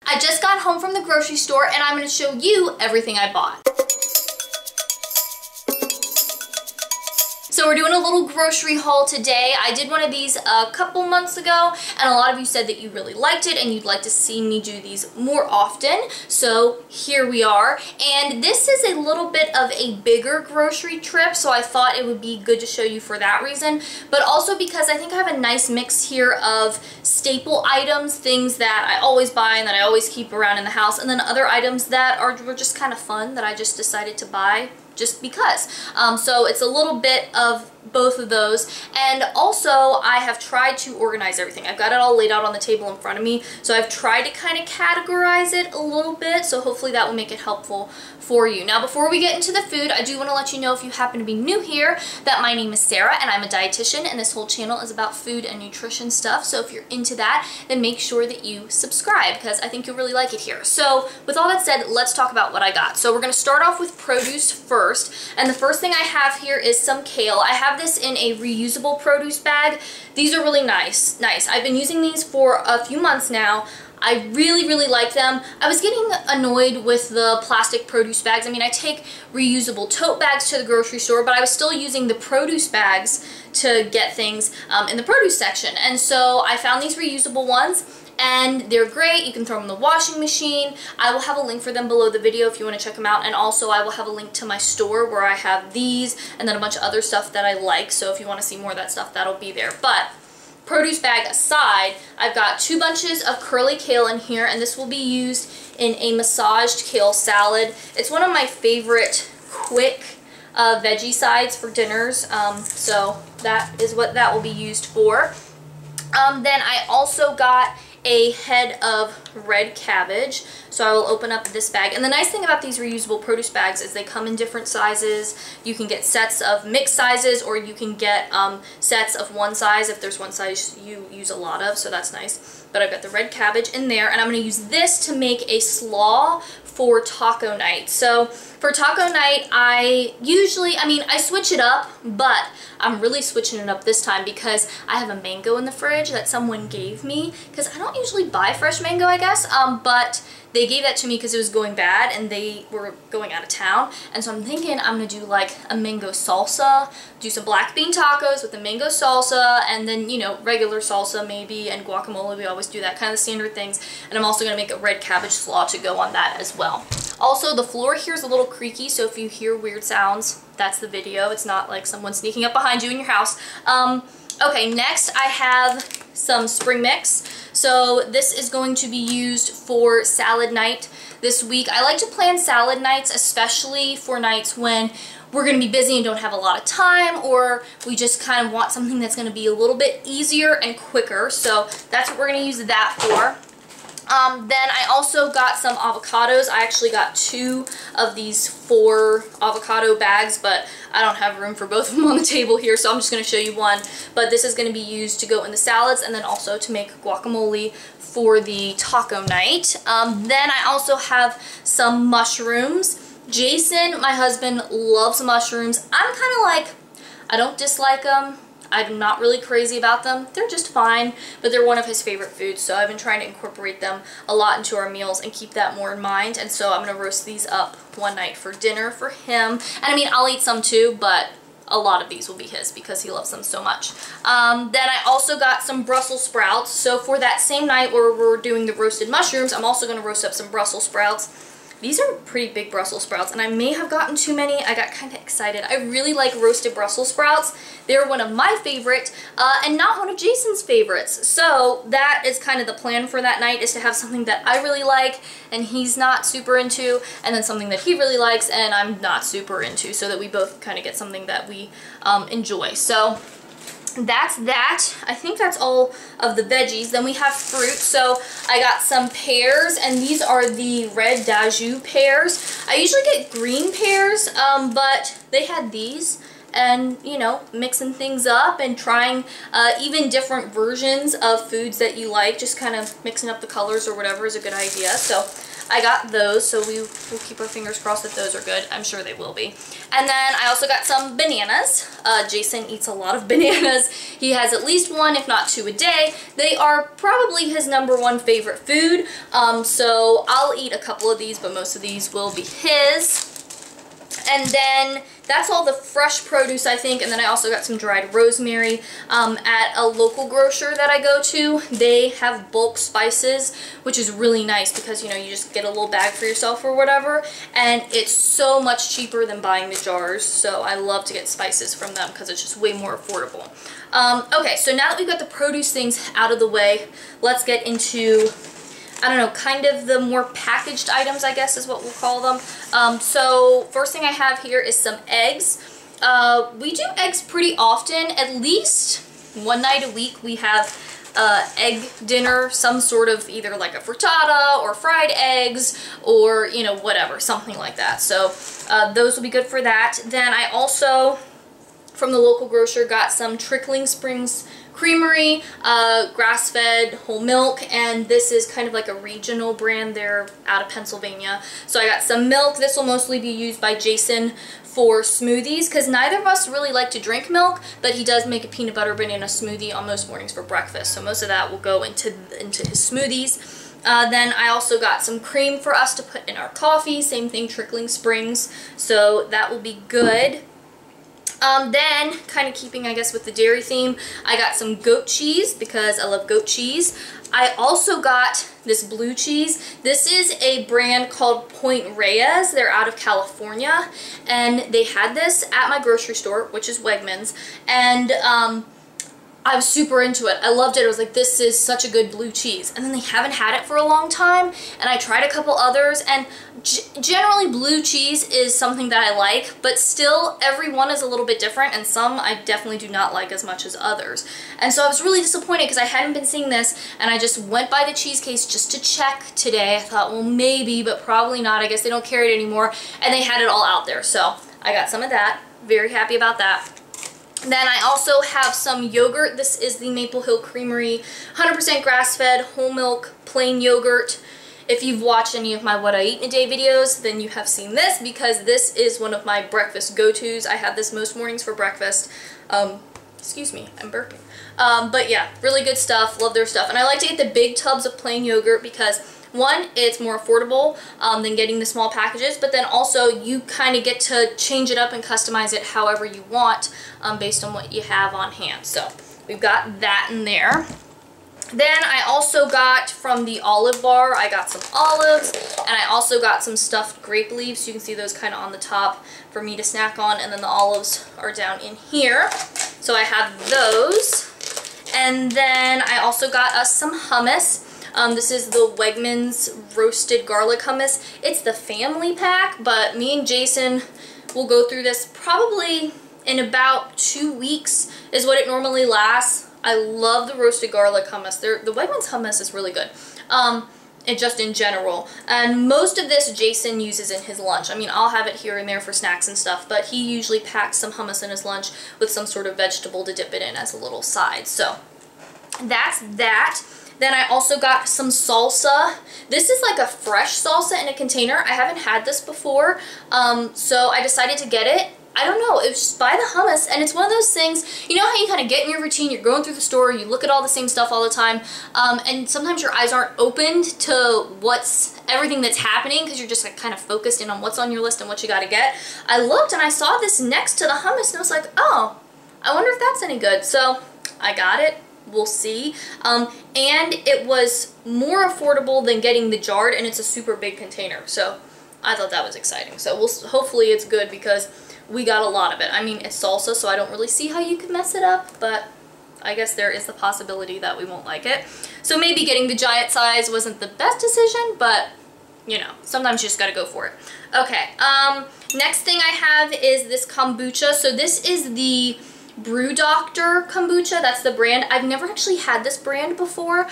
I just got home from the grocery store and I'm going to show you everything I bought. So we're doing a little grocery haul today. I did one of these a couple months ago and a lot of you said that you really liked it and you'd like to see me do these more often. So here we are. And this is a little bit of a bigger grocery trip, so I thought it would be good to show you for that reason. But also because I think I have a nice mix here of staple items, things that I always buy and that I always keep around in the house, and then other items that were just kind of fun that I just decided to buy just because. So it's a little bit of both of those, and also I have tried to organize everything. I've got it all laid out on the table in front of me, so I've tried to kind of categorize it a little bit, so hopefully that will make it helpful for you. Now before we get into the food, I do want to let you know, if you happen to be new here, that my name is Sarah and I'm a dietitian, and this whole channel is about food and nutrition stuff. So if you're into that, then make sure that you subscribe because I think you'll really like it here. So with all that said, let's talk about what I got. So we're going to start off with produce first, and the first thing I have here is some kale. I have this in a reusable produce bag. These are really nice. I've been using these for a few months now. I really like them. I was getting annoyed with the plastic produce bags. I mean, I take reusable tote bags to the grocery store, but I was still using the produce bags to get things in the produce section. And so I found these reusable ones, and they're great. You can throw them in the washing machine. I will have a link for them below the video if you want to check them out, and also I will have a link to my store where I have these and then a bunch of other stuff that I like, so if you want to see more of that stuff, that'll be there. But produce bag aside, I've got 2 bunches of curly kale in here, and this will be used in a massaged kale salad. It's one of my favorite quick veggie sides for dinners, so that is what that will be used for. Then I also got a head of red cabbage, so I will open up this bag. And the nice thing about these reusable produce bags is they come in different sizes. You can get sets of mixed sizes, or you can get sets of one size if there's one size you use a lot of, so that's nice. But I've got the red cabbage in there, and I'm going to use this to make a slaw for taco night. So for taco night, I switch it up, but I'm really switching it up this time because I have a mango in the fridge that someone gave me, because I don't usually buy fresh mango, I guess, but they gave that to me because it was going bad and they were going out of town. And so I'm thinking I'm going to do like a mango salsa, do some black bean tacos with the mango salsa, and then, you know, regular salsa maybe, and guacamole. We always do that, kind of standard things. And I'm also going to make a red cabbage slaw to go on that as well. Also, the floor here is a little creaky, so if you hear weird sounds, that's the video. It's not like someone sneaking up behind you in your house. Okay, next I have some spring mix. So this is going to be used for salad night this week. I like to plan salad nights, especially for nights when we're going to be busy and don't have a lot of time, or we just kind of want something that's going to be a little bit easier and quicker. So that's what we're going to use that for. Then I also got some avocados. I actually got 2 of these 4 avocado bags, but I don't have room for both of them on the table here, so I'm just going to show you one. But this is going to be used to go in the salads and then also to make guacamole for the taco night. Then I also have some mushrooms. Jason, my husband, loves mushrooms. I'm kind of like, I don't dislike them. I'm not really crazy about them. They're just fine, but they're one of his favorite foods, so I've been trying to incorporate them a lot into our meals and keep that more in mind. And so I'm going to roast these up one night for dinner for him. And I mean, I'll eat some too, but a lot of these will be his because he loves them so much. Then I also got some Brussels sprouts. So for that same night where we're doing the roasted mushrooms, I'm also going to roast up some Brussels sprouts. These are pretty big Brussels sprouts, and I may have gotten too many. I got kind of excited. I really like roasted Brussels sprouts. They're one of my favorite, and not one of Jason's favorites. So that is kind of the plan for that night, is to have something that I really like and he's not super into, and then something that he really likes and I'm not super into, so that we both kind of get something that we enjoy. So that's that. I think that's all of the veggies. Then we have fruit. So I got some pears, and these are the red Daju pears. I usually get green pears, but they had these, and you know, mixing things up and trying even different versions of foods that you like, just kind of mixing up the colors or whatever is a good idea. So I got those, so we will keep our fingers crossed that those are good. I'm sure they will be. And then I also got some bananas. Jason eats a lot of bananas. He has at least one, if not two a day. They are probably his #1 favorite food. So I'll eat a couple of these, but most of these will be his. And then that's all the fresh produce, I think. And then I also got some dried rosemary at a local grocer that I go to. They have bulk spices, which is really nice because, you know, you just get a little bag for yourself or whatever. And it's so much cheaper than buying the jars. So I love to get spices from them because it's just way more affordable. Okay, so now that we've got the produce things out of the way, let's get into, I don't know, kind of the more packaged items, I guess is what we'll call them. So first thing I have here is some eggs. We do eggs pretty often. At least one night a week we have egg dinner, some sort of either like a frittata or fried eggs or, you know, whatever, something like that. So those will be good for that. Then I also, from the local grocer, got some Trickling Springs Creamery, grass-fed whole milk, and this is kind of like a regional brand. They're out of Pennsylvania. So I got some milk. This will mostly be used by Jason for smoothies because neither of us really like to drink milk, but he does make a peanut butter banana smoothie on most mornings for breakfast. So most of that will go into his smoothies. Then I also got some cream for us to put in our coffee. Same thing, Trickling Springs. So that will be good. Then, kind of keeping, I guess, with the dairy theme, I got some goat cheese because I love goat cheese. I also got this blue cheese. This is a brand called Point Reyes. They're out of California, and they had this at my grocery store, which is Wegmans, and I was super into it. I loved it. I was like, this is such a good blue cheese. And then they haven't had it for a long time, and I tried a couple others, and generally blue cheese is something that I like, but still every one is a little bit different, and some I definitely do not like as much as others. And so I was really disappointed because I hadn't been seeing this, and I just went by the cheese case just to check today. I thought, well, maybe, but probably not. I guess they don't carry it anymore, and they had it all out there. So I got some of that. Very happy about that. Then I also have some yogurt. This is the Maple Hill Creamery 100% grass-fed whole milk plain yogurt. If you've watched any of my What I Eat in a Day videos, then you have seen this because this is one of my breakfast go-tos. I have this most mornings for breakfast. Excuse me, I'm burping. But yeah, really good stuff. Love their stuff. And I like to get the big tubs of plain yogurt because, one, it's more affordable than getting the small packages, but then also you kind of get to change it up and customize it however you want based on what you have on hand. So we've got that in there. Then I also got from the olive bar, I got some olives, and I also got some stuffed grape leaves. You can see those kind of on the top for me to snack on, and then the olives are down in here. So I have those. And then I also got us some hummus. This is the Wegmans roasted garlic hummus. It's the family pack, but me and Jason will go through this probably in about 2 weeks is what it normally lasts. I love the roasted garlic hummus. The Wegmans hummus is really good. And just in general. And most of this Jason uses in his lunch. I mean, I'll have it here and there for snacks and stuff, but he usually packs some hummus in his lunch with some sort of vegetable to dip it in as a little side. So that's that. Then I also got some salsa. This is like a fresh salsa in a container. I haven't had this before, so I decided to get it. I don't know, it was just buy the hummus, and it's one of those things, you know how you kind of get in your routine, you're going through the store, you look at all the same stuff all the time, and sometimes your eyes aren't opened to everything that's happening because you're just like kind of focused in on what's on your list and what you gotta get. I looked and I saw this next to the hummus and I was like, oh, I wonder if that's any good. So I got it. We'll see. And it was more affordable than getting the jarred, and it's a super big container. So I thought that was exciting. So hopefully it's good because we got a lot of it. I mean, it's salsa, so I don't really see how you could mess it up, but I guess there is the possibility that we won't like it. So maybe getting the giant size wasn't the best decision, but you know, sometimes you just gotta go for it. Okay, next thing I have is this kombucha. So this is the Brew Doctor kombucha. That's the brand. I've never actually had this brand before.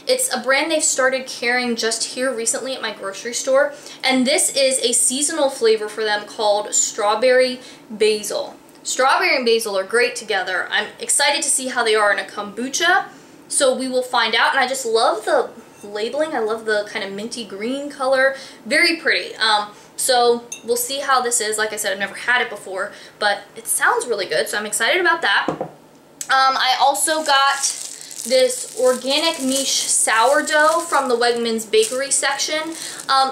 It's a brand they've started carrying just here recently at my grocery store, and this is a seasonal flavor for them called Strawberry Basil. Strawberry and basil are great together. I'm excited to see how they are in a kombucha, so we will find out. And I just love the labeling. I love the kind of minty green color. Very pretty. So we'll see how this is. Like I said, I've never had it before, but it sounds really good, so I'm excited about that. I also got this organic niche sourdough from the Wegmans bakery section.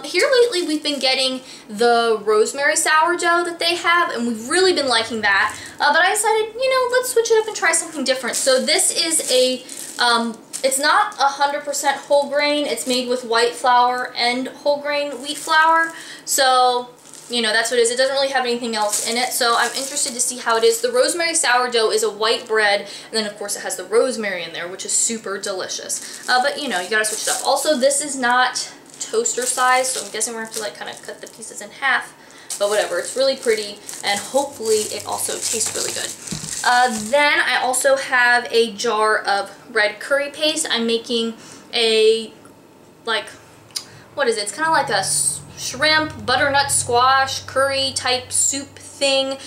Here lately we've been getting the Rosemary Sourdough that they have, and we've really been liking that. But I decided, you know, let's switch it up and try something different. So this is a, it's not 100% whole grain. It's made with white flour and whole grain wheat flour. So, you know, that's what it is. It doesn't really have anything else in it, so I'm interested to see how it is. The rosemary sourdough is a white bread, and then of course it has the rosemary in there, which is super delicious. But you know, you gotta switch it up. Also, this is not toaster size, so I'm guessing we're gonna have to like kind of cut the pieces in half, but whatever. It's really pretty, and hopefully it also tastes really good. Then I also have a jar of red curry paste. I'm making a, like, what is it? It's kind of like a shrimp, butternut squash, curry type soup thing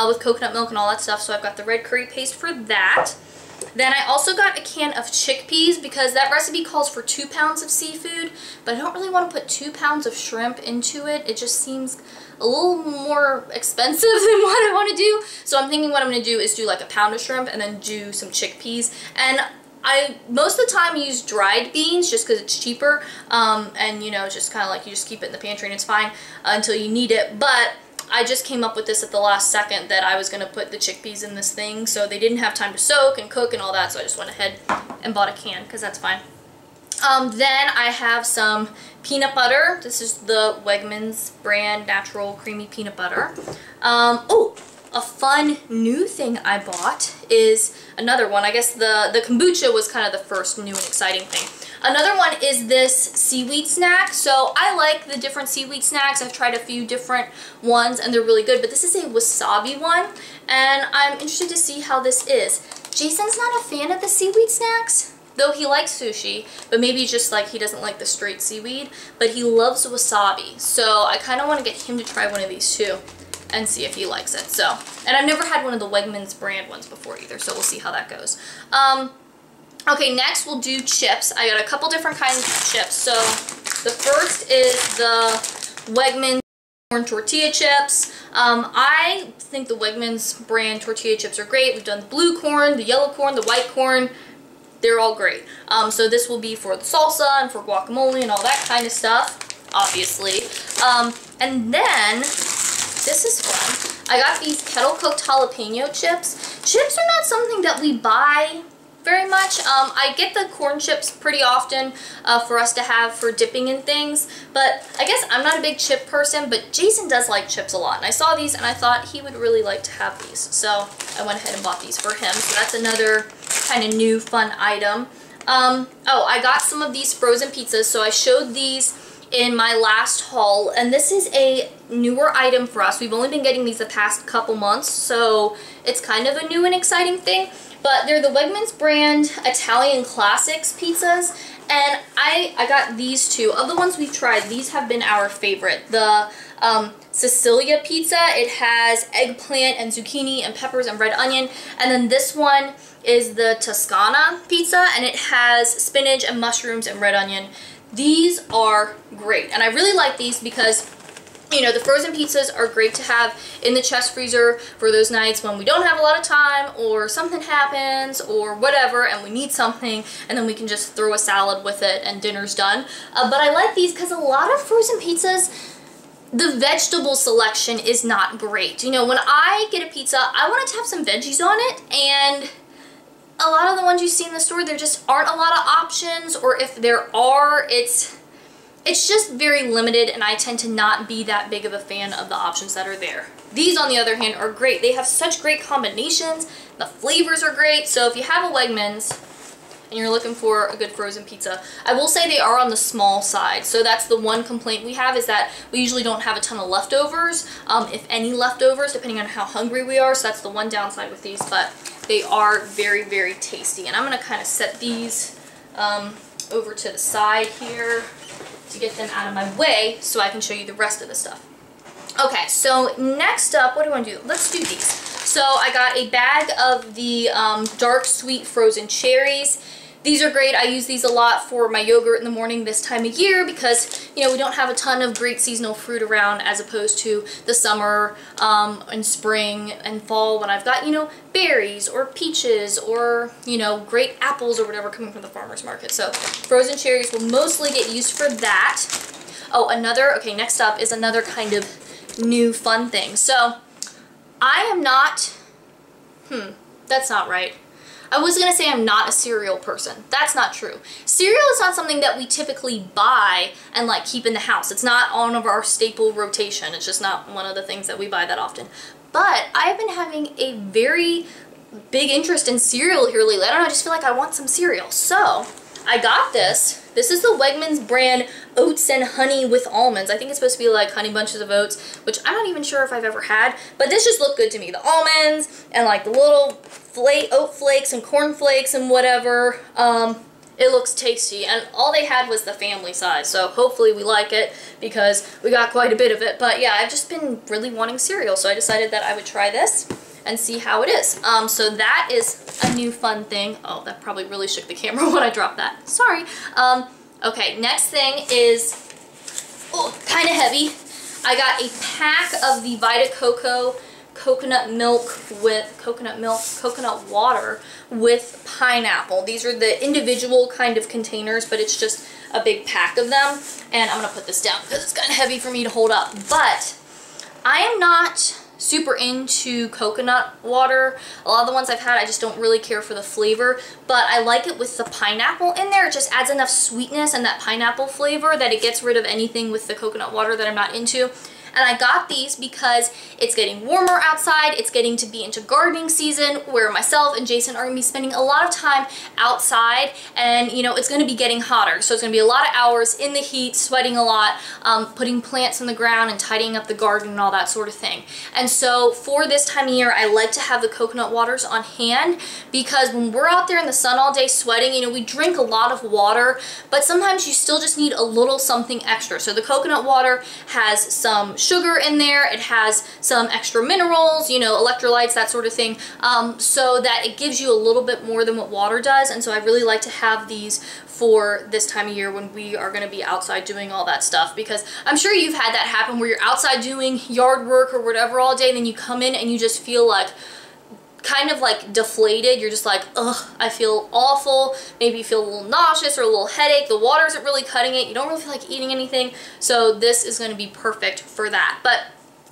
with coconut milk and all that stuff. So I've got the red curry paste for that. Then I also got a can of chickpeas because that recipe calls for 2 pounds of seafood, but I don't really want to put 2 pounds of shrimp into it. It just seems a little more expensive than what I want to do. So I'm thinking what I'm going to do is do like a pound of shrimp and then do some chickpeas. And I most of the time use dried beans just because it's cheaper, and you know, it's just kind of like you just keep it in the pantry and it's fine until you need it. But I just came up with this at the last second that I was going to put the chickpeas in this thing, so they didn't have time to soak and cook and all that, so I just went ahead and bought a can because that's fine. Then I have some peanut butter. This is the Wegmans brand natural creamy peanut butter. Oh, a fun new thing I bought is another one. I guess the kombucha was kind of the first new and exciting thing. Another one is this seaweed snack. So I like the different seaweed snacks. I've tried a few different ones and they're really good, but this is a wasabi one and I'm interested to see how this is. Jason's not a fan of the seaweed snacks, though he likes sushi, but maybe just like he doesn't like the straight seaweed, but he loves wasabi. So I kind of want to get him to try one of these too and see if he likes it. So, and I've never had one of the Wegmans brand ones before either, so we'll see how that goes. Okay, next we'll do chips. I got a couple different kinds of chips. So the first is the Wegmans corn tortilla chips. I think the Wegmans brand tortilla chips are great. We've done the blue corn, the yellow corn, the white corn. They're all great. So this will be for the salsa and for guacamole and all that kind of stuff, obviously. And then, this is fun. I got these kettle cooked jalapeno chips. Chips are not something that we buy very much. I get the corn chips pretty often for us to have for dipping in things, but I guess I'm not a big chip person, but Jason does like chips a lot, and I saw these and I thought he would really like to have these, so I went ahead and bought these for him. So that's another kind of new fun item. Oh, I got some of these frozen pizzas, so I showed these in my last haul, and this is a newer item for us. We've only been getting these the past couple months, so it's kind of a new and exciting thing. But they're the Wegmans brand Italian Classics pizzas, and I got these two. Of the ones we've tried, these have been our favorite. The Sicilia pizza, it has eggplant and zucchini and peppers and red onion, and then this one is the Toscana pizza, and it has spinach and mushrooms and red onion. These are great, and I really like these because, you know, the frozen pizzas are great to have in the chest freezer for those nights when we don't have a lot of time or something happens or whatever and we need something, and then we can just throw a salad with it and dinner's done. But I like these because a lot of frozen pizzas, the vegetable selection is not great. You know, when I get a pizza, I want it to have some veggies on it, and a lot of the ones you see in the store, there just aren't a lot of options, or if there are, it's just very limited, and I tend to not be that big of a fan of the options that are there. These, on the other hand, are great. They have such great combinations. The flavors are great. So if you have a Wegmans and you're looking for a good frozen pizza, I will say they are on the small side. So that's the one complaint we have, is that we usually don't have a ton of leftovers, if any leftovers, depending on how hungry we are. So that's the one downside with these, but they are very, very tasty. And I'm going to kind of set these over to the side here to get them out of my way so I can show you the rest of the stuff. Okay, so next up, what do I want to do? Let's do these. So I got a bag of the dark sweet frozen cherries. these are great. I use these a lot for my yogurt in the morning this time of year because, you know, we don't have a ton of great seasonal fruit around as opposed to the summer and spring and fall when I've got, you know, berries or peaches or, you know, great apples or whatever coming from the farmer's market. So frozen cherries will mostly get used for that. Oh, okay, next up is another kind of new fun thing. So I am not, that's not right. I was going to say I'm not a cereal person. That's not true. Cereal is not something that we typically buy and like keep in the house. It's not on of our staple rotation. It's just not one of the things that we buy that often. But I've been having a very big interest in cereal here lately. I don't know, I just feel like I want some cereal. So I got this. This is the Wegmans brand Oats and Honey with Almonds. I think it's supposed to be like honey bunches of oats, which I'm not even sure if I've ever had, but this just looked good to me. The almonds and like the little oat flakes and corn flakes and whatever. It looks tasty, and all they had was the family size, so hopefully we like it because we got quite a bit of it. But yeah, I've just been really wanting cereal, so I decided that I would try this and see how it is. So that is a new fun thing. Oh, that probably really shook the camera when I dropped that. Sorry. Okay, next thing is, kind of heavy. I got a pack of the Vita Coco coconut water with pineapple. These are the individual kind of containers, but it's just a big pack of them. And I'm gonna put this down because it's kind of heavy for me to hold up. But I am not super into coconut water. A lot of the ones I've had, I just don't really care for the flavor, but I like it with the pineapple in there. It just adds enough sweetness and that pineapple flavor that it gets rid of anything with the coconut water that I'm not into. And I got these because it's getting warmer outside. It's getting to be into gardening season where myself and Jason are going to be spending a lot of time outside, and you know, it's going to be getting hotter. So it's going to be a lot of hours in the heat, sweating a lot, putting plants in the ground and tidying up the garden and all that sort of thing. And so for this time of year, I like to have the coconut waters on hand because when we're out there in the sun all day sweating, you know, we drink a lot of water, but sometimes you still just need a little something extra. So the coconut water has some sugar in there, it has some extra minerals, you know, electrolytes, that sort of thing, so that it gives you a little bit more than what water does. And so I really like to have these for this time of year when we are going to be outside doing all that stuff, because I'm sure you've had that happen where you're outside doing yard work or whatever all day, and then you come in and you just feel like kind of like deflated. You're just like, ugh, I feel awful. Maybe you feel a little nauseous or a little headache. The water isn't really cutting it. You don't really feel like eating anything. So this is going to be perfect for that. But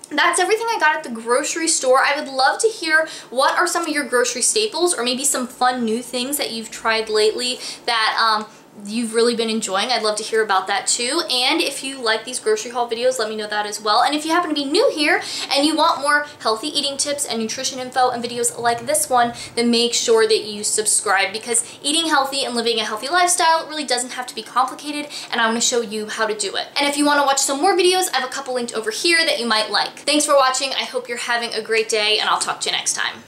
that's everything I got at the grocery store. I would love to hear what are some of your grocery staples, or maybe some fun new things that you've tried lately that you've really been enjoying. I'd love to hear about that too. And if you like these grocery haul videos, let me know that as well. And if you happen to be new here and you want more healthy eating tips and nutrition info and videos like this one, then make sure that you subscribe, because eating healthy and living a healthy lifestyle really doesn't have to be complicated, and I want to show you how to do it. And if you want to watch some more videos, I have a couple linked over here that you might like. Thanks for watching. I hope you're having a great day, and I'll talk to you next time.